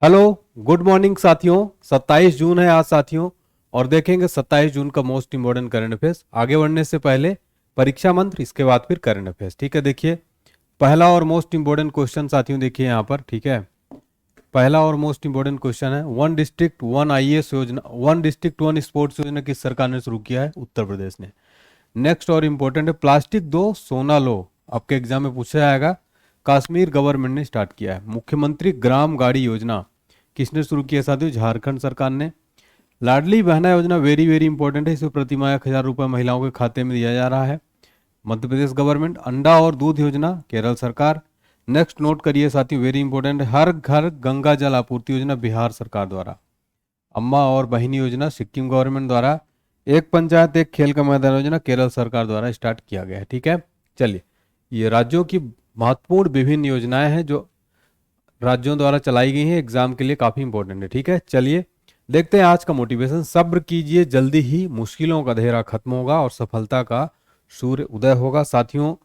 Hello, good morning साथियों। 27 जून है आज साथियों, और देखेंगे 27 जून का मोस्ट इंपॉर्टेंट करंट अफेयर्स। आगे बढ़ने से पहले परीक्षा मंत्र, इसके बाद फिर करंट अफेयर्स। ठीक है, देखिए पहला और मोस्ट इंपॉर्टेंट क्वेश्चन साथियों, देखिए यहाँ पर। ठीक है, पहला और मोस्ट इंपॉर्टेंट क्वेश्चन है, वन डिस्ट्रिक्ट वन आईएएस योजना, वन डिस्ट्रिक्ट वन स्पोर्ट्स योजना किस सरकार ने शुरू किया है? उत्तर प्रदेश ने। नेक्स्ट और इंपॉर्टेंट है, प्लास्टिक दो सोना लो, आपके एग्जाम में पूछा जाएगा। कश्मीर गवर्नमेंट ने स्टार्ट किया है। मुख्यमंत्री ग्राम गाड़ी योजना किसने शुरू किया साथियों? झारखंड सरकार ने। लाडली बहना योजना वेरी वेरी इंपॉर्टेंट है, इसमें प्रतिमाह 1,000 रुपये महिलाओं के खाते में दिया जा रहा है, मध्य प्रदेश गवर्नमेंट। अंडा और दूध योजना केरल सरकार। नेक्स्ट नोट करिए साथियों, वेरी इंपॉर्टेंट है, हर घर गंगा जल आपूर्ति योजना बिहार सरकार द्वारा। अम्मा और बहिनी योजना सिक्किम गवर्नमेंट द्वारा। एक पंचायत एक खेल का मैदान योजना केरल सरकार द्वारा स्टार्ट किया गया है। ठीक है, चलिए, ये राज्यों की महत्वपूर्ण विभिन्न योजनाएं हैं जो राज्यों द्वारा चलाई गई हैं, एग्जाम के लिए काफी इंपॉर्टेंट है। ठीक है, चलिए देखते हैं आज का मोटिवेशन। सब्र कीजिए, जल्दी ही मुश्किलों का अंधेरा खत्म होगा और सफलता का सूर्य उदय होगा। साथियों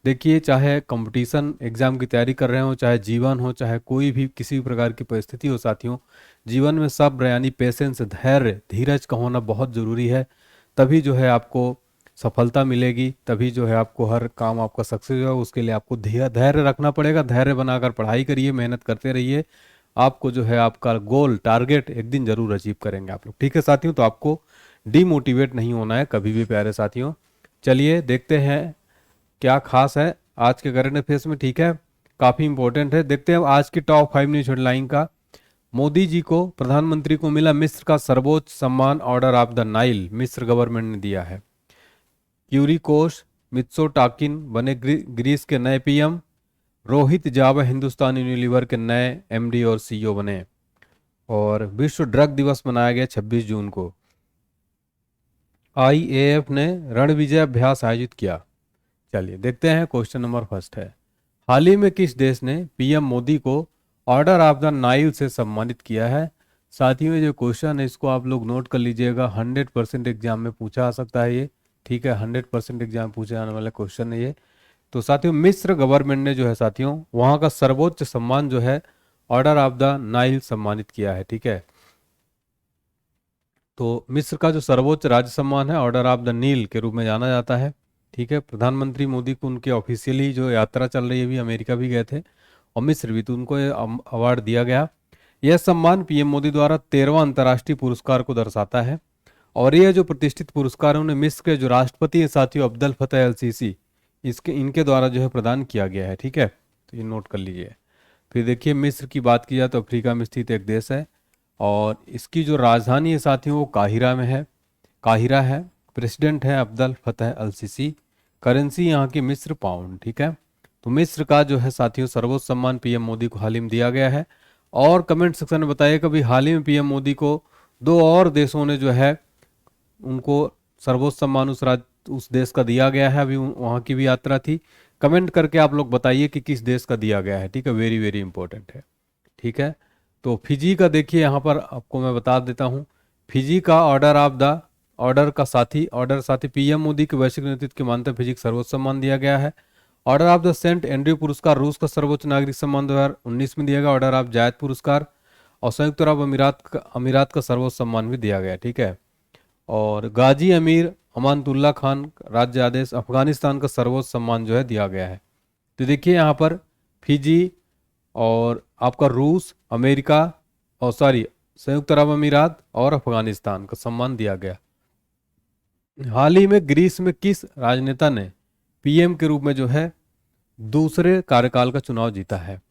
देखिए, चाहे कंपटीशन एग्जाम की तैयारी कर रहे हो, चाहे जीवन हो, चाहे कोई भी किसी भी प्रकार की परिस्थिति हो साथियों, जीवन में सब्र यानी पेशेंस, धैर्य, धीरज का होना बहुत जरूरी है। तभी जो है आपको सफलता मिलेगी, तभी जो है आपको हर काम आपका सक्सेस होगा। उसके लिए आपको धैर्य रखना पड़ेगा। धैर्य बनाकर पढ़ाई करिए, मेहनत करते रहिए। आपको जो है आपका गोल टारगेट एक दिन जरूर अचीव करेंगे आप लोग। ठीक है साथियों, तो आपको डीमोटिवेट नहीं होना है कभी भी प्यारे साथियों। चलिए देखते हैं क्या खास है आज के करंट अफेयर्स में। ठीक है, काफी इंपॉर्टेंट है। देखते हैं आज की टॉप 5 न्यूज हेडलाइन का। मोदी जी को, प्रधानमंत्री को मिला मिस्र का सर्वोच्च सम्मान ऑर्डर ऑफ द नाइल, मिस्र गवर्नमेंट ने दिया है। क्यूरिकोस मित्सोटाकिन बने ग्रीस के नए पीएम। रोहित जावा हिंदुस्तान यूनिलीवर के नए एमडी और सीईओ बने। और विश्व ड्रग दिवस मनाया गया 26 जून को। आईएएफ ने रण विजय अभ्यास आयोजित किया। चलिए देखते हैं, क्वेश्चन नंबर फर्स्ट है, हाल ही में किस देश ने पीएम मोदी को ऑर्डर ऑफ द नाइल से सम्मानित किया है? साथियों जो क्वेश्चन है इसको आप लोग नोट कर लीजिएगा, 100% एग्जाम में पूछा आ सकता है ये। ठीक है, 100% एग्जाम पूछे जाने वाला क्वेश्चन है ये। तो साथियों मिस्र गवर्नमेंट ने जो है साथियों वहाँ का सर्वोच्च सम्मान जो है ऑर्डर ऑफ द नाइल सम्मानित किया है। ठीक है, तो मिस्र का जो सर्वोच्च राज्य सम्मान है ऑर्डर ऑफ द नील के रूप में जाना जाता है। ठीक है, प्रधानमंत्री मोदी को उनके ऑफिशियली जो यात्रा चल रही है, भी अमेरिका भी गए थे और मिस्र भी, तो उनको ये अवार्ड दिया गया। यह सम्मान पीएम मोदी द्वारा 13वां अंतर्राष्ट्रीय पुरस्कार को दर्शाता है। और यह जो प्रतिष्ठित पुरस्कार है उन्हें मिस्र के जो राष्ट्रपति हैं साथियों अब्दुल फतेह अल सीसी, इसके इनके द्वारा जो है प्रदान किया गया है। ठीक है, तो ये नोट कर लीजिए। फिर देखिए मिस्र की बात की जाए तो अफ्रीका में स्थित एक देश है और इसकी जो राजधानी है साथियों वो काहिरा है। प्रेसिडेंट है अब्दुल फतेह अल सीसी। करेंसी यहाँ की मिस्र पाउंड। ठीक है, तो मिस्र का जो है साथियों सर्वोच्च सम्मान पीएम मोदी को हाल ही में दिया गया है। और कमेंट सेक्शन में बताइए कभी हाल ही में पीएम मोदी को दो और देशों ने जो है उनको सर्वोच्च सम्मान उस देश का दिया गया है। अभी वहाँ की भी यात्रा थी। कमेंट करके आप लोग बताइए कि किस देश का दिया गया है। ठीक है, वेरी वेरी इंपॉर्टेंट है। ठीक है, तो फिजी का देखिए यहाँ पर आपको मैं बता देता हूँ। फिजी का ऑर्डर साथी पीएम मोदी के वैश्विक नेतृत्व के मानते फिजी को सर्वोच्च सम्मान दिया गया है। Order of the Saint Andrew पुरस्कार रूस का सर्वोच्च नागरिक सम्मान 2019 में दिया गया। ऑर्डर ऑफ जायद पुरस्कार। और संयुक्त अरब अमीरात का सर्वोच्च सम्मान भी दिया गया। ठीक है, और गाजी अमीर अमानतुल्ला खान राज्य आदेश अफगानिस्तान का सर्वोच्च सम्मान जो है दिया गया है। तो देखिए यहाँ पर फिजी और आपका रूस, अमेरिका और संयुक्त अरब अमीरात और अफगानिस्तान का सम्मान दिया गया। हाल ही में ग्रीस में किस राजनेता ने पीएम के रूप में जो है दूसरे कार्यकाल का चुनाव जीता है?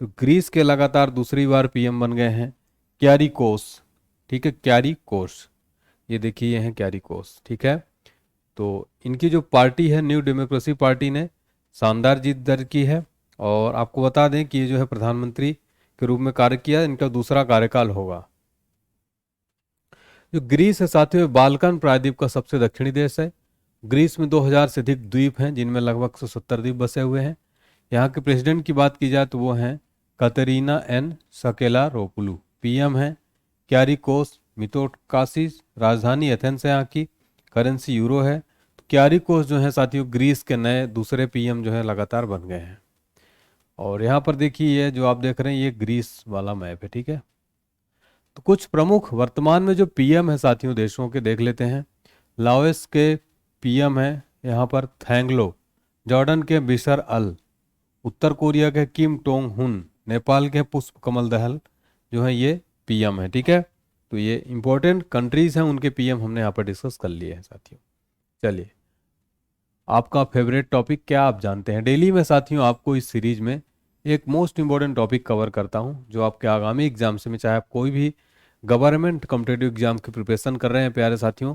तो ग्रीस के लगातार दूसरी बार पीएम बन गए हैं क्यारिकोस। ठीक है, क्यारिकोस, ये देखिए ये है क्यारिकोस। ठीक है, तो इनकी जो पार्टी है न्यू डेमोक्रेसी पार्टी ने शानदार जीत दर्ज की है। और आपको बता दें कि ये जो है प्रधानमंत्री के रूप में कार्य किया, इनका दूसरा कार्यकाल होगा। जो ग्रीस है साथियों बाल्कन प्रायद्वीप का सबसे दक्षिणी देश है। ग्रीस में 2000 से अधिक द्वीप हैं जिनमें लगभग 170 द्वीप बसे हुए हैं। यहाँ के प्रेसिडेंट की बात की जाए तो वो हैं कतरीना एन सकेलारोपुलू। पीएम हैं क्यारिकोस मित्सोटाकिस। राजधानी एथेंस है यहाँ की। करेंसी यूरो है। तो क्यारिकोस जो है साथियों ग्रीस के नए दूसरे पीएम जो है लगातार बन गए हैं। और यहाँ पर देखिए ये जो आप देख रहे हैं ये ग्रीस वाला मैप है। ठीक है, तो कुछ प्रमुख वर्तमान में जो पीएम है साथियों देशों के देख लेते हैं। लाओस के पीएम है यहाँ पर थैंगलो, जॉर्डन के बिशर अल, उत्तर कोरिया के किम टोंग हुन, नेपाल के पुष्प कमल दहल जो है ये पीएम है। ठीक है, तो ये इंपॉर्टेंट कंट्रीज हैं, उनके पीएम हमने यहाँ पर डिस्कस कर लिए हैं साथियों। चलिए, आपका फेवरेट टॉपिक क्या आप जानते हैं? डेली में साथियों आपको इस सीरीज में एक मोस्ट इंपॉर्टेंट टॉपिक कवर करता हूं जो आपके आगामी एग्जाम से में, चाहे आप कोई भी गवर्नमेंट कॉम्पिटेटिव एग्जाम की प्रिपरेशन कर रहे हैं प्यारे साथियों,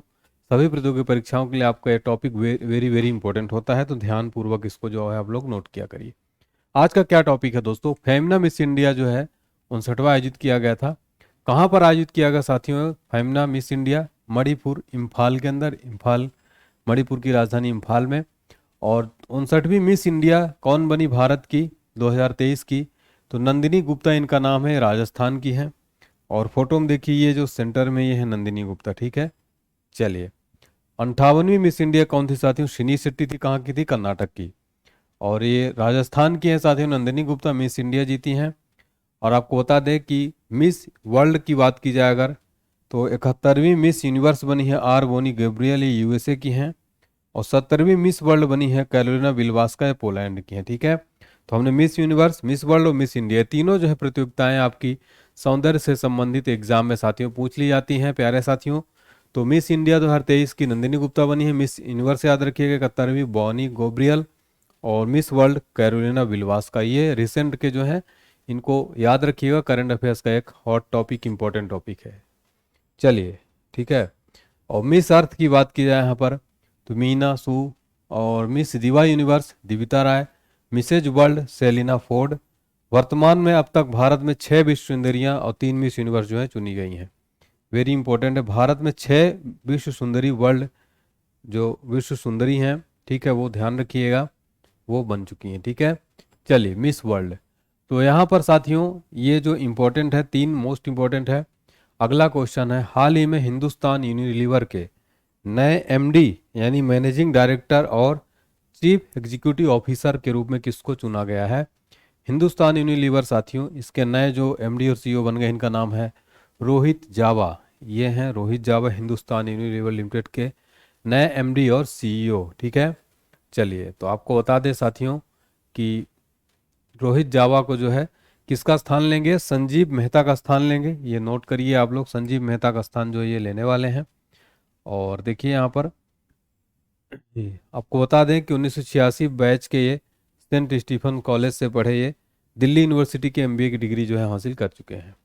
सभी प्रतियोगी परीक्षाओं के लिए आपका ये टॉपिक वेरी वेरी इंपॉर्टेंट होता है। तो ध्यानपूर्वक इसको जो है आप लोग नोट किया करिए। आज का क्या टॉपिक है दोस्तों? फेमना मिस इंडिया जो है 59वां आयोजित किया गया था। कहाँ पर आयोजित किया गया साथियों? फेमना मिस इंडिया मणिपुर, इम्फाल के अंदर, इम्फाल मणिपुर की राजधानी इम्फाल में। और 59वीं मिस इंडिया कौन बनी भारत की 2023 की? तो नंदिनी गुप्ता इनका नाम है, राजस्थान की है। और फोटो में देखिए ये जो सेंटर में ये है नंदिनी गुप्ता। ठीक है, चलिए 58वीं मिस इंडिया कौन थी साथियों? शिनी शेट्टी थी। कहाँ की थी? कर्नाटक की। और ये राजस्थान की है साथियों, नंदिनी गुप्ता मिस इंडिया जीती हैं। और आपको बता दें कि मिस वर्ल्ड की बात की जाए अगर, तो 71वीं मिस यूनिवर्स बनी है आर बोनी गैब्रियल, ये यूएसए की हैं। और 70वीं मिस वर्ल्ड बनी है कैरोलिना विल्वास्का, ये पोलैंड की है। ठीक है, तो हमने मिस यूनिवर्स, मिस वर्ल्ड और मिस इंडिया तीनों जो है प्रतियोगिताएं आपकी सौंदर्य से संबंधित एग्जाम में साथियों पूछ ली जाती हैं प्यारे साथियों। तो मिस इंडिया 2023 की नंदिनी गुप्ता बनी है। मिस यूनिवर्स याद रखिएगा 71वीं बॉनी गैब्रियल। और मिस वर्ल्ड कैरोलिना विल्वास्का, ये रिसेंट के जो है, इनको याद रखिएगा, करंट अफेयर्स का एक हॉट टॉपिक, इंपॉर्टेंट टॉपिक है। चलिए, ठीक है। और मिस अर्थ की बात की जाए यहाँ पर, तो मीना सू। और Miss Diva Universe Divita Rai. Mrs World Selina Ford. वर्तमान में अब तक भारत में 6 विश्व सुंदरियाँ और 3 मिस यूनिवर्स जो है चुनी गई हैं। वेरी इंपॉर्टेंट है, भारत में 6 विश्व सुंदरी वर्ल्ड जो विश्व सुंदरी हैं, ठीक है, वो ध्यान रखिएगा, वो बन चुकी हैं। ठीक है, चलिए मिस वर्ल्ड। तो यहाँ पर साथियों ये जो इम्पोर्टेंट है, 3 मोस्ट इम्पोर्टेंट है। अगला क्वेश्चन है, हाल ही में हिंदुस्तान यूनिलीवर के नए एमडी यानी मैनेजिंग डायरेक्टर और चीफ एग्जीक्यूटिव ऑफिसर के रूप में किसको चुना गया है? हिंदुस्तान यूनिलीवर साथियों, इसके नए जो एमडी और सीईओ बन गए, इनका नाम है रोहित जावा। ये हैं रोहित जावा, हिंदुस्तान यूनिलीवर लिमिटेड के नए एमडी और सीईओ। ठीक है, चलिए तो आपको बता दें साथियों कि रोहित जावा को जो है किसका स्थान लेंगे? संजीव मेहता का स्थान लेंगे। ये नोट करिए आप लोग, संजीव मेहता का स्थान जो ये लेने वाले हैं। और देखिए यहाँ पर आपको बता दें कि 1986 बैच के ये सेंट स्टीफन कॉलेज से पढ़े, ये दिल्ली यूनिवर्सिटी के एमबीए की डिग्री जो है हासिल कर चुके हैं।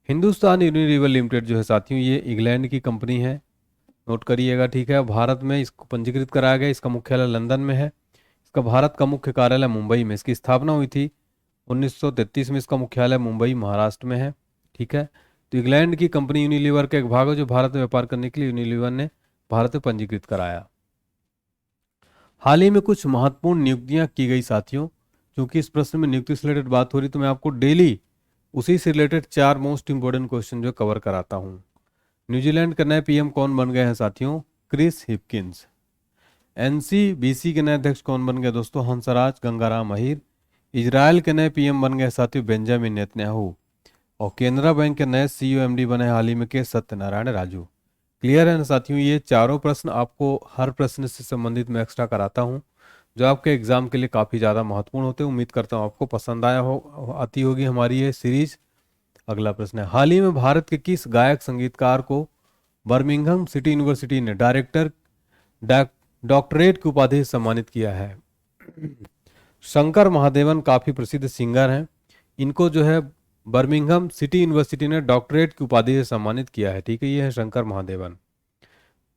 हिंदुस्तान यूनिलीवर लिमिटेड जो है साथियों, ये इंग्लैंड की कंपनी है, नोट करिएगा। ठीक है, भारत में इसको पंजीकृत कराया गया, इसका मुख्यालय लंदन में है, इसका भारत का मुख्य कार्यालय मुंबई में। इसकी स्थापना हुई थी 1933 में, इसका मुख्यालय मुंबई महाराष्ट्र में है। ठीक है, तो इंग्लैंड की कंपनी यूनिलीवर का एक भाग है जो भारत में व्यापार करने के लिए यूनिलीवर ने भारत में पंजीकृत कराया। हाल ही में कुछ महत्वपूर्ण नियुक्तियां की गई साथियों। क्योंकि इस प्रश्न में नियुक्ति से रिलेटेड बात हो रही, तो मैं आपको डेली उसी से रिलेटेड 4 मोस्ट इंपोर्टेंट क्वेश्चन जो कवर कराता हूँ। न्यूजीलैंड के नए पीएम कौन बन गए हैं साथियों? Chris Hipkins. एनसीबीसी के नए अध्यक्ष कौन बन गए दोस्तों? हंसराज गंगाराम अहीर। इजराइल के नए पीएम बन गए साथियों बेंजामिन नेतन्याहू। और केनरा बैंक के नए सीईओ एमडी बने हाल ही में के सत्यनारायण राजू। क्लियर है ना साथियों? ये चारों प्रश्न आपको हर प्रश्न से संबंधित मैं एक्स्ट्रा कराता हूँ, जो आपके एग्जाम के लिए काफ़ी ज़्यादा महत्वपूर्ण होते हैं। उम्मीद करता हूँ आपको पसंद आती होगी हमारी ये सीरीज। अगला प्रश्न है, हाल ही में भारत के किस गायक संगीतकार को बर्मिंघम सिटी यूनिवर्सिटी ने डॉक्टरेट की उपाधि से सम्मानित किया है? शंकर महादेवन काफ़ी प्रसिद्ध सिंगर हैं, इनको जो है बर्मिंघम सिटी यूनिवर्सिटी ने डॉक्टरेट की उपाधि से सम्मानित किया है। ठीक है, ये है शंकर महादेवन,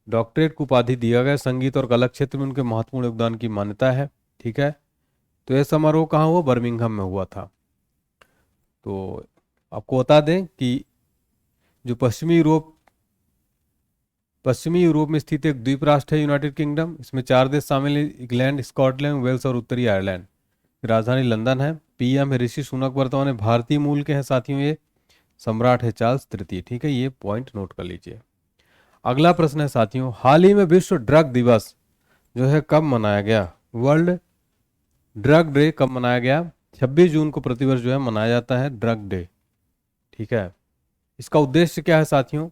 डॉक्टरेट की उपाधि दिया गया। संगीत और कला क्षेत्र में उनके महत्वपूर्ण योगदान की मान्यता है। ठीक है, तो यह समारोह कहाँ हुआ? बर्मिंघम में हुआ था। तो आपको बता दें कि जो पश्चिमी यूरोप में स्थित एक द्वीप राष्ट्र है यूनाइटेड किंगडम, इसमें 4 देश शामिल हैं, इंग्लैंड, स्कॉटलैंड, वेल्स और उत्तरी आयरलैंड। राजधानी लंदन है। पीएम है ऋषि सुनक, वर्तमान में भारतीय मूल के हैं साथियों, ये सम्राट है चार्ल्स तृतीय। ठीक है, ये पॉइंट नोट कर लीजिए। अगला प्रश्न है साथियों, हाल ही में विश्व ड्रग दिवस जो है कब मनाया गया? वर्ल्ड ड्रग डे कब मनाया गया? 26 जून को प्रतिवर्ष जो है मनाया जाता है ड्रग डे। ठीक है, इसका उद्देश्य क्या है साथियों?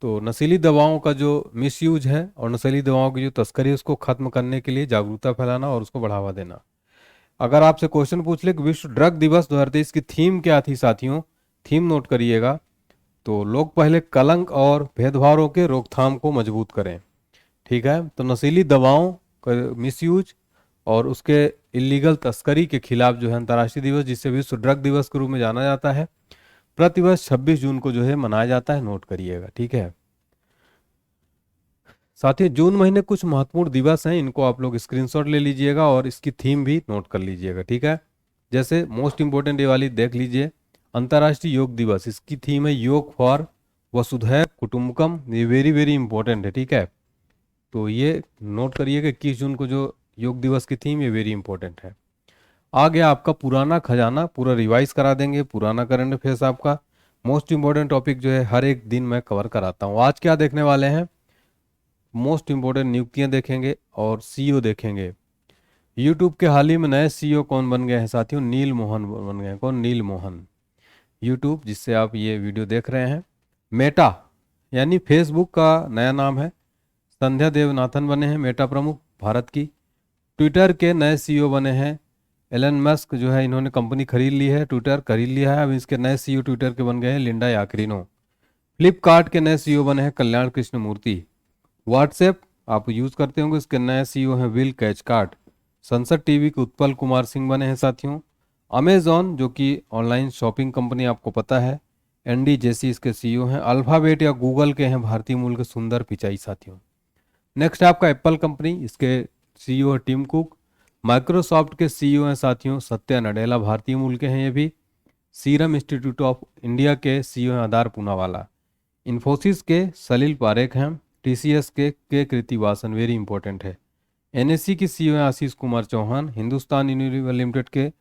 तो नशीली दवाओं का जो मिसयूज है और नशीली दवाओं की जो तस्करी है उसको खत्म करने के लिए जागरूकता फैलाना और उसको बढ़ावा देना। अगर आपसे क्वेश्चन पूछ ले कि विश्व ड्रग दिवस 2023 की थीम क्या थी साथियों, थीम नोट करिएगा। तो लोग पहले कलंक और भेदभावों के रोकथाम को मजबूत करें। ठीक है, तो नशीली दवाओं का मिसयूज और उसके इलीगल तस्करी के खिलाफ जो है अंतर्राष्ट्रीय दिवस, जिसे विश्व ड्रग दिवस के रूप में जाना जाता है, प्रतिवर्ष 26 जून को जो है मनाया जाता है। नोट करिएगा, ठीक है। साथ ही जून महीने कुछ महत्वपूर्ण दिवस हैं, इनको आप लोग स्क्रीनशॉट ले लीजिएगा और इसकी थीम भी नोट कर लीजिएगा, ठीक है। जैसे मोस्ट इंपॉर्टेंट ये वाली देख लीजिए, अंतर्राष्ट्रीय योग दिवस, इसकी थीम है योग फॉर वसुधैव कुटुंबकम। ये वेरी वेरी इंपॉर्टेंट है, ठीक है। तो ये नोट करिएगा 21 जून को जो योग दिवस की थीम, ये वेरी इंपॉर्टेंट है। आ गया आपका पुराना खजाना, पूरा रिवाइज करा देंगे, पुराना करंट अफेयर्स आपका। मोस्ट इंपॉर्टेंट टॉपिक जो है हर एक दिन मैं कवर कराता हूँ। आज क्या देखने वाले हैं? मोस्ट इंपॉर्टेंट नियुक्तियां देखेंगे और सीईओ देखेंगे। यूट्यूब के हाल ही में नए सीईओ कौन बन गए हैं साथियों? नील मोहन बन गए हैं। कौन? नील मोहन। यूट्यूब जिससे आप ये वीडियो देख रहे हैं। मेटा यानी फेसबुक का नया नाम है, संध्या देवनाथन बने हैं मेटा प्रमुख भारत की। ट्विटर के नए सीईओ बने हैं एलन मस्क, जो है इन्होंने कंपनी खरीद ली है, ट्विटर खरीद लिया है। अब इसके नए सीईओ ट्विटर के बन गए हैं लिंडा याकरिनो। फ्लिपकार्ट के नए सीईओ बने हैं कल्याण कृष्ण मूर्ति। व्हाट्सएप आप यूज करते होंगे, इसके नए सीईओ हैं विल कैचकार्ट। संसद टीवी के उत्पल कुमार सिंह बने हैं साथियों। अमेजॉन जो कि ऑनलाइन शॉपिंग कंपनी आपको पता है, एनडी जेसी इसके सीईओ हैं। अल्फाबेट या गूगल के हैं भारतीय मूल के सुंदर पिचाई साथियों। नेक्स्ट है आपका एप्पल कंपनी, इसके सीईओ है टिम कुक। माइक्रोसॉफ्ट के सीईओ हैं साथियों सत्या नडेला, भारतीय मूल के हैं ये भी। सीरम इंस्टीट्यूट ऑफ इंडिया के सीईओ हैं आधार पूनावाला। इन्फोसिस के सलील पारेख हैं। टीसीएस के कृतिवासन, वेरी इंपॉर्टेंट है। एनएससी की सीईओ हैं आशीष कुमार चौहान। हिंदुस्तान यूनिलीवर लिमिटेड के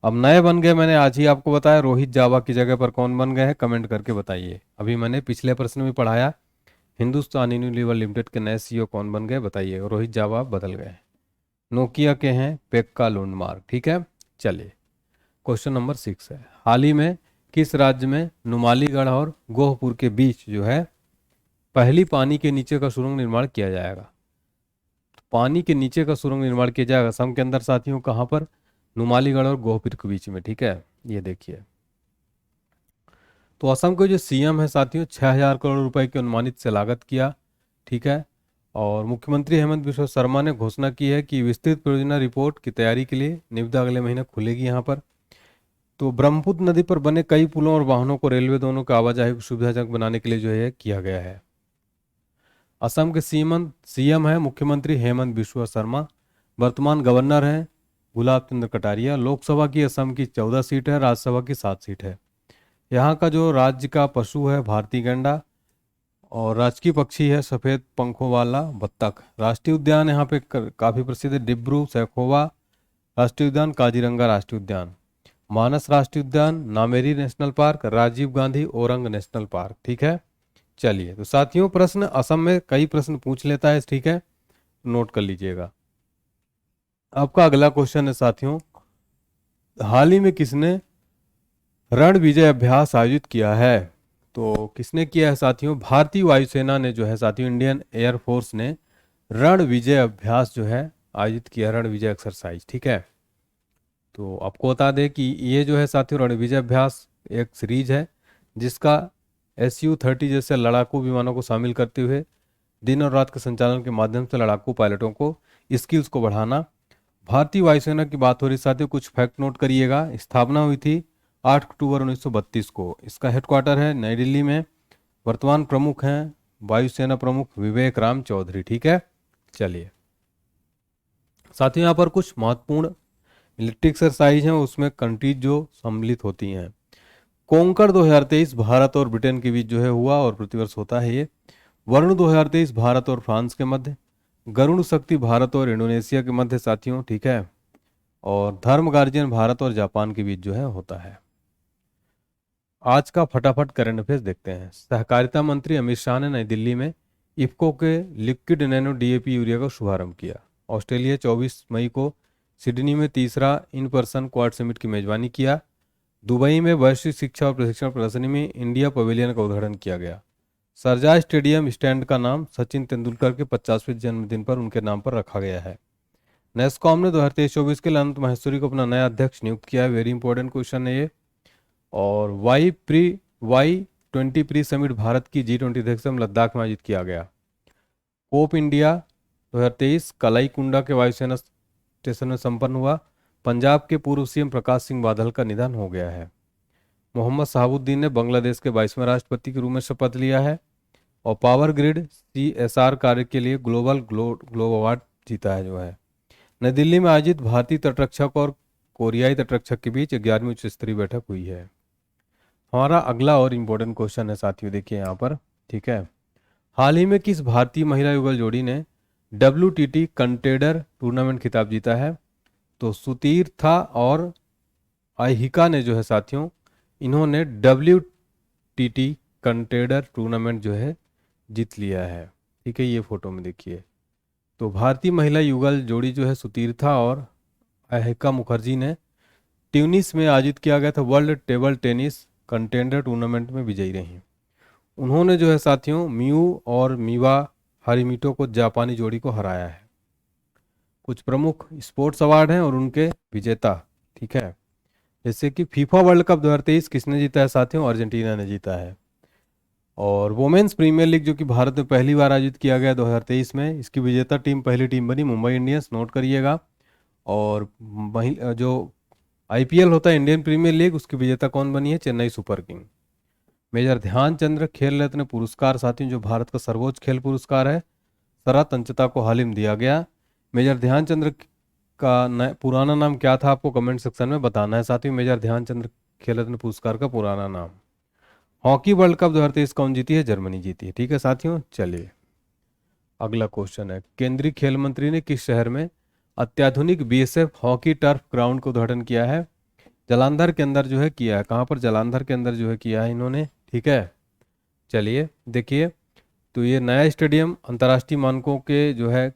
अब नए बन गए, मैंने आज ही आपको बताया, रोहित जावा की जगह पर कौन बन गए हैं, कमेंट करके बताइए। अभी मैंने पिछले प्रश्न में पढ़ाया, हिंदुस्तान यूनिलीवर लिमिटेड के नए सीईओ कौन बन गए बताइए। रोहित जावा बदल गए। नोकिया के हैं पेक्का लुंडमार्क, ठीक है। चलिए क्वेश्चन नंबर 6 है, हाल ही में किस राज्य में नुमालीगढ़ और गोहपुर के बीच जो है पहली पानी के नीचे का सुरंग निर्माण किया जाएगा? तो पानी के नीचे का सुरंग निर्माण किया जाएगा असम के अंदर साथियों, कहाँ पर? नुमालीगढ़ और गोहपुर के बीच में, ठीक है। ये देखिए, तो असम के जो सीएम है साथियों 6,000 करोड़ रुपए की अनुमानित से लागत किया, ठीक है। और मुख्यमंत्री हेमंत बिश्व शर्मा ने घोषणा की है कि विस्तृत परियोजना रिपोर्ट की तैयारी के लिए निविदा अगले महीने खुलेगी यहाँ पर। तो ब्रह्मपुत्र नदी पर बने कई पुलों और वाहनों को रेलवे दोनों की आवाजाही को सुविधाजनक बनाने के लिए जो है किया गया है। असम के सीएम है मुख्यमंत्री हेमंत बिश्व शर्मा। वर्तमान गवर्नर हैं गुलाब चंद्र कटारिया। लोकसभा की असम की 14 सीट है, राज्यसभा की 7 सीट है। यहाँ का जो राज्य का पशु है भारतीय गैंडा और राजकीय पक्षी है सफेद पंखों वाला बत्तख। राष्ट्रीय उद्यान यहाँ पे काफी प्रसिद्ध है, डिब्रू सैखोवा राष्ट्रीय उद्यान, काजीरंगा राष्ट्रीय उद्यान, मानस राष्ट्रीय उद्यान, Nameri national park, Rajiv Gandhi Orang national park, ठीक है। चलिए, तो साथियों प्रश्न असम में कई प्रश्न पूछ लेता है, ठीक है, नोट कर लीजिएगा। आपका अगला क्वेश्चन है साथियों, हाल ही में किसने रण विजय अभ्यास आयोजित किया है? तो किसने किया है साथियों? भारतीय वायुसेना ने जो है साथियों, इंडियन एयरफोर्स ने रण विजय अभ्यास जो है आयोजित किया, रण विजय एक्सरसाइज, ठीक है। तो आपको बता दें कि ये जो है साथियों रण विजय अभ्यास एक सीरीज है जिसका Su-30 जैसे लड़ाकू विमानों को शामिल करते हुए दिन और रात के संचालन के माध्यम से लड़ाकू पायलटों को स्किल्स को बढ़ाना। भारतीय वायुसेना की बात हो रही साथियों, कुछ फैक्ट नोट करिएगा। स्थापना हुई थी 8 अक्टूबर 1932 को। इसका हेडक्वार्टर है नई दिल्ली में। वर्तमान प्रमुख हैं वायुसेना प्रमुख विवेक राम चौधरी, ठीक है। चलिए साथियों, यहाँ पर कुछ महत्वपूर्ण मिलिट्री एक्सरसाइज हैं, उसमें कंट्रीज जो सम्मिलित होती हैं। कोंकण 2023 भारत और ब्रिटेन के बीच जो है हुआ और प्रतिवर्ष होता है ये। वरुण 2023 भारत और फ्रांस के मध्य। गरुण शक्ति भारत और इंडोनेशिया के मध्य साथियों, ठीक है। और धर्म गार्जियन भारत और जापान के बीच जो है होता है। आज का फटाफट करंट अफेयर्स देखते हैं। सहकारिता मंत्री अमित शाह ने नई दिल्ली में इफ्को के लिक्विड नैनो डीएपी यूरिया का शुभारंभ किया। ऑस्ट्रेलिया 24 मई को सिडनी में तीसरा इन पर्सन क्वाड समिट की मेजबानी किया। दुबई में वैश्विक शिक्षा और प्रशिक्षण प्रदर्शनी में इंडिया पवेलियन का उद्घाटन किया गया। सरजाह स्टेडियम स्टैंड का नाम सचिन तेंदुलकर के 50वें जन्मदिन पर उनके नाम पर रखा गया है। नेस्कॉम ने 2023-24 के लिए अनंत माहेश्वरी को अपना नया अध्यक्ष नियुक्त किया है। वेरी इंपॉर्टेंट क्वेश्चन है ये। और वाई 20 प्री समिट भारत की G20 अध्यक्षता में लद्दाख में आयोजित किया गया। कोप इंडिया 2023 कलाईकुंडा के वायुसेना स्टेशन में संपन्न हुआ। पंजाब के पूर्व सीएम प्रकाश सिंह बादल का निधन हो गया है। मोहम्मद शहाबुद्दीन ने बांग्लादेश के 22वें राष्ट्रपति के रूप में शपथ लिया है। और पावर ग्रिड CSR कार्य के लिए ग्लोब अवार्ड जीता है जो है। नई दिल्ली में आयोजित भारतीय तटरक्षक और कोरियाई तटरक्षक के बीच 11वीं उच्च स्तरीय बैठक हुई है। हमारा अगला और इम्पोर्टेंट क्वेश्चन है साथियों, देखिए यहाँ पर, ठीक है। हाल ही में किस भारतीय महिला युगल जोड़ी ने WTT कंटेडर टूर्नामेंट खिताब जीता है? तो सुतीर्था और आहिका ने जो है साथियों, इन्होंने WTT कंटेडर टूर्नामेंट जो है जीत लिया है। ठीक है, ये फोटो में देखिए। तो भारतीय महिला युगल जोड़ी जो है सुतीर्था और अहिका मुखर्जी ने ट्यूनिस में आयोजित किया गया था world table tennis contender tournament में विजयी रही। उन्होंने जो है साथियों मियू और मीवा हारिमिटो को जापानी जोड़ी को हराया है। कुछ प्रमुख स्पोर्ट्स अवार्ड हैं और उनके विजेता, ठीक है। जैसे कि फीफा वर्ल्ड कप 2023 किसने जीता है साथियों? अर्जेंटीना ने जीता है। और वोमेन्स प्रीमियर लीग जो कि भारत में पहली बार आयोजित किया गया 2023 में, इसकी विजेता टीम पहली टीम बनी मुंबई इंडियंस, नोट करिएगा। और जो IPL होता है इंडियन प्रीमियर लीग, उसकी विजेता कौन बनी है? Chennai super king. Major Dhyanchandra Khel Ratna पुरस्कार साथियों, जो भारत का सर्वोच्च खेल पुरस्कार है, शरत अंचता को हाल ही में दिया गया। मेजर ध्यानचंद्र का पुराना नाम क्या था? आपको कमेंट सेक्शन में बताना है साथियों, मेजर ध्यानचंद्र खेल रत्न पुरस्कार का पुराना नाम। हॉकी वर्ल्ड कप 2023 कौन जीती है? जर्मनी जीती है। ठीक है साथियों, चलिए अगला क्वेश्चन है, केंद्रीय खेल मंत्री ने किस शहर में अत्याधुनिक BSF हॉकी टर्फ ग्राउंड का उद्घाटन किया है? जालंधर के अंदर जो है किया है। कहाँ पर? जालंधर के अंदर जो है किया है इन्होंने। ठीक है, चलिए देखिए, तो ये नया स्टेडियम अंतर्राष्ट्रीय मानकों के जो है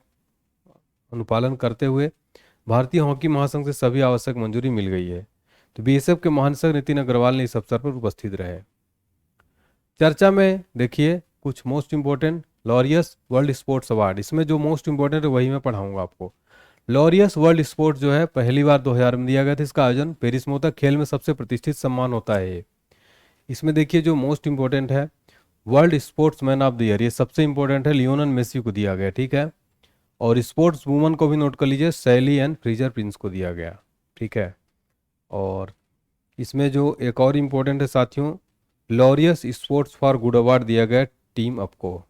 अनुपालन करते हुए भारतीय हॉकी महासंघ से सभी आवश्यक मंजूरी मिल गई है। तो BSF के महानिदेशक नितिन अग्रवाल ने इस अवसर पर उपस्थित रहे। चर्चा में देखिए कुछ most important Laureus world sports award, इसमें जो मोस्ट इंपोर्टेंट है वही मैं पढ़ाऊंगा आपको। लॉरियस वर्ल्ड स्पोर्ट्स जो है पहली बार 2000 में दिया गया था। इसका आयोजन पेरिस में होता है। खेल में सबसे प्रतिष्ठित सम्मान होता है ये। इसमें देखिए जो मोस्ट इंपोर्टेंट है world sports man of the year, ये सबसे इंपॉर्टेंट है, लियोनेल मेसी को दिया गया। ठीक है, और स्पोर्ट्स वुमन को भी नोट कर लीजिए, सैली एंड फ्रीजर प्रिंस को दिया गया। ठीक है, और इसमें जो एक और इम्पोर्टेंट है साथियों, Laureus sports for good award दिया गया टीम अप को।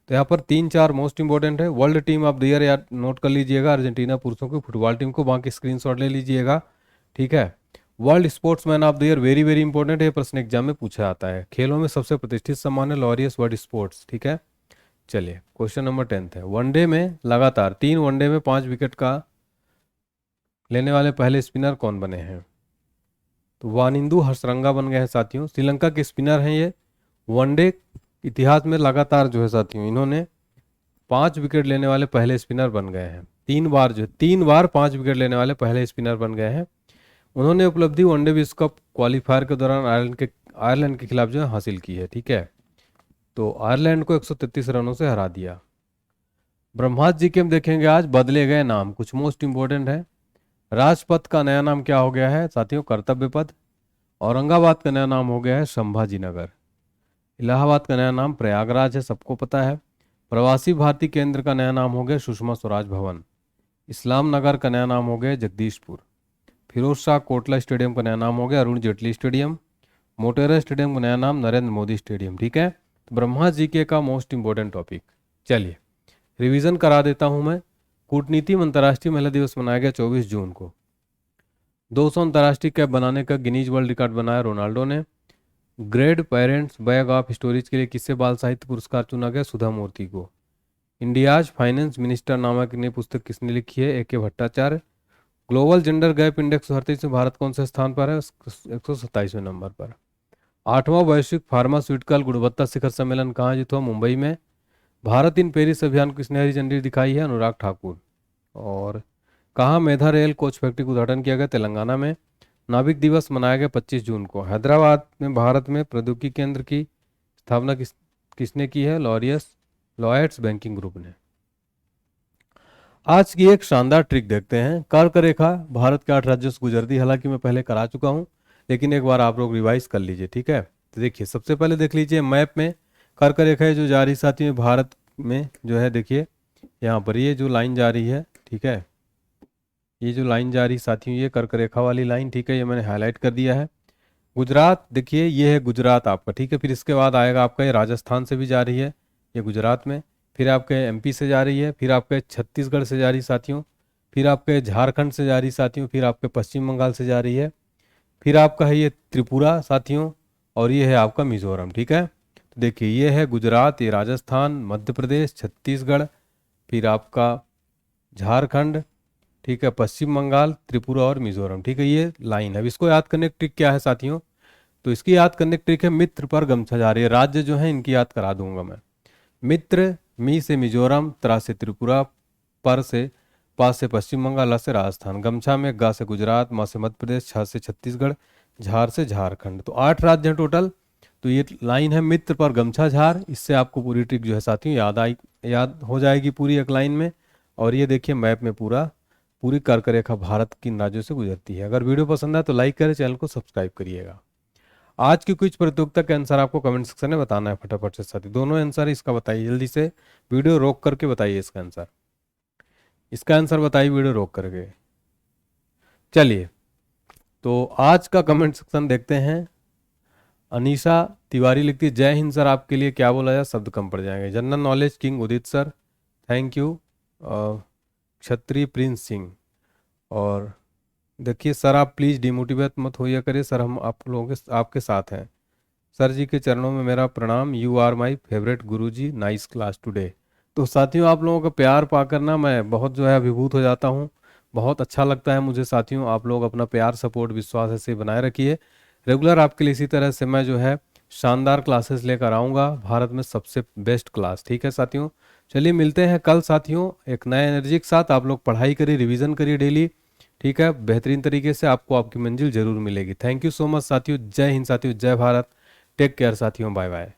तो यहाँ पर 3-4 मोस्ट इंपॉर्टेंट है। World team of the year यार नोट कर लीजिएगा, अर्जेंटीना पुरुषों की फुटबॉल टीम को, बाकी स्क्रीनशॉट ले लीजिएगा। ठीक है, world sportsman of the year very very important है, प्रश्न एग्जाम में पूछा आता है। खेलों में सबसे प्रतिष्ठित सम्मान है लॉरियस वर्ल्ड स्पोर्ट्स। ठीक है, चलिए क्वेश्चन नंबर 10 है, वनडे में लगातार 3 वनडे में 5 विकेट का लेने वाले पहले स्पिनर कौन बने हैं? तो वानिंदु हसरंगा बन गए हैं साथियों, श्रीलंका के स्पिनर हैं ये। वनडे इतिहास में लगातार जो है साथियों इन्होंने 5 विकेट लेने वाले पहले स्पिनर बन गए हैं। 3 बार 5 विकेट लेने वाले पहले स्पिनर बन गए हैं। उन्होंने उपलब्धि वनडे विश्व कप क्वालिफायर के दौरान आयरलैंड के खिलाफ जो है हासिल की है। ठीक है, तो आयरलैंड को 133 रनों से हरा दिया। ब्रह्मास्त्र जी के हम देखेंगे आज बदले गए नाम, कुछ मोस्ट इंपोर्टेंट है। राजपथ का नया नाम क्या हो गया है साथियों? कर्तव्य पथ। औरंगाबाद का नया नाम हो गया है संभाजी नगर। इलाहाबाद का नया नाम प्रयागराज है, सबको पता है। प्रवासी भारतीय केंद्र का नया नाम हो गया सुषमा स्वराज भवन। इस्लाम नगर का नया नाम हो गया जगदीशपुर। फिरोज शाह कोटला स्टेडियम का नया नाम हो गया अरुण जेटली स्टेडियम। मोटेरा स्टेडियम का नया नाम नरेंद्र मोदी स्टेडियम। ठीक है, तो ब्रह्मास्त्र जीके का मोस्ट इंपोर्टेंट टॉपिक। चलिए रिवीजन करा देता हूं मैं। कूटनीति में अंतर्राष्ट्रीय महिला दिवस मनाया गया 24 जून को। 200 अंतर्राष्ट्रीय कैप बनाने का गिनीज वर्ल्ड रिकॉर्ड बनाया रोनाल्डो ने। Great parents bag of stories के लिए किससे बाल साहित्य पुरस्कार चुना गया? सुधा मूर्ति को। इंडियाज फाइनेंस मिनिस्टर नामक नई पुस्तक किसने लिखी है? AK Bhattacharya. Global gender gap index 2038 में भारत कौन से स्थान पर है? 127वें नंबर पर। 8वां वैश्विक फार्मास्यूटिकल गुणवत्ता शिखर सम्मेलन कहाँ आयोजित हुआ? मुंबई में। भारत इन पेरिस अभियान को किसने हरी झंडी दिखाई है? अनुराग ठाकुर। और कहाँ मेधा रेल कोच फैक्ट्री का उद्घाटन किया गया? तेलंगाना में। नाविक दिवस मनाया गया 25 जून को। हैदराबाद में भारत में प्रौद्योगिकी केंद्र की स्थापना किसने की है? लॉयड्स बैंकिंग ग्रुप ने। आज की एक शानदार ट्रिक देखते हैं। कर्क रेखा भारत के 8 राज्यों से गुजरती है, हालांकि मैं पहले करा चुका हूं, लेकिन एक बार आप लोग रिवाइज कर लीजिए, ठीक है। तो देखिए सबसे पहले देख लीजिए मैप में कर्क रेखा है जो जा रही साथी में भारत में जो है, देखिए यहाँ पर ये जो लाइन जा रही है, ठीक है, ये जो लाइन जा रही साथियों ये कर्क रेखा वाली लाइन, ठीक है, ये मैंने हाईलाइट कर दिया है। गुजरात देखिए ये है गुजरात आपका, ठीक है। फिर इसके बाद आएगा आपका ये राजस्थान से भी जा रही है, ये गुजरात में। फिर आपके एमपी से जा रही है, फिर आपके छत्तीसगढ़ से जा रही साथियों, फिर आपके झारखंड से जा रही साथियों, फिर आपके पश्चिम बंगाल से जा रही है, फिर आपका है ये त्रिपुरा साथियों, और ये है आपका मिजोरम, ठीक है। तो देखिए ये है गुजरात, ये राजस्थान, मध्य प्रदेश, छत्तीसगढ़, फिर आपका झारखंड, ठीक है, पश्चिम बंगाल, त्रिपुरा और मिजोरम, ठीक है, ये लाइन है। अब इसको याद करने की ट्रिक क्या है साथियों? तो इसकी याद करने की ट्रिक है मित्र पर गमछा जा रही है। राज्य जो है इनकी याद करा दूंगा मैं। मित्र, मी से मिजोरम, त्रा से त्रिपुरा, पर से पा से पश्चिम बंगाल, ला से राजस्थान, गमछा में गा से गुजरात, मा से मध्य प्रदेश, छा से छत्तीसगढ़, झार से झारखंड। तो 8 राज्य हैं टोटल। तो ये लाइन है मित्र पर गमछा झार। इससे आपको पूरी ट्रिक जो है साथियों याद हो जाएगी पूरी एक लाइन में। और ये देखिए मैप में पूरी कर्क रेखा भारत किन राज्यों से गुजरती है। अगर वीडियो पसंद आए तो लाइक करें, चैनल को सब्सक्राइब करिएगा। आज की कुछ प्रतियोगिता के आंसर आपको कमेंट सेक्शन में बताना है फटाफट से साथी। दोनों आंसर इसका बताइए जल्दी से, वीडियो रोक करके बताइए इसका आंसर। इसका आंसर बताइए वीडियो रोक करके। चलिए तो आज का कमेंट सेक्शन देखते हैं। अनीशा तिवारी लिखती है जय हिंद सर, आपके लिए क्या बोला जाए, शब्द कम पड़ जाएंगे। General knowledge king Udit sir, thank you. Kshatriya Prince Singh, और देखिए सर आप प्लीज़ डिमोटिवेट मत होइए करिए सर, हम आप लोगों के आपके साथ हैं। सर जी के चरणों में मेरा प्रणाम, यू आर माई फेवरेट गुरुजी, नाइस क्लास टुडे। तो साथियों आप लोगों का प्यार पाकर ना मैं बहुत जो है अभिभूत हो जाता हूँ, बहुत अच्छा लगता है मुझे साथियों। आप लोग अपना प्यार, सपोर्ट, विश्वास ऐसे बनाए रखिए। रेगुलर आपके लिए इसी तरह से मैं जो है शानदार क्लासेस लेकर आऊँगा, भारत में सबसे बेस्ट क्लास, ठीक है साथियों। चलिए मिलते हैं कल साथियों एक नए एनर्जी के साथ। आप लोग पढ़ाई करिए, रिवीजन करिए डेली, ठीक है, बेहतरीन तरीके से आपको आपकी मंजिल जरूर मिलेगी। थैंक यू सो मच साथियों। जय हिंद साथियों, जय भारत, टेक केयर साथियों, बाय बाय।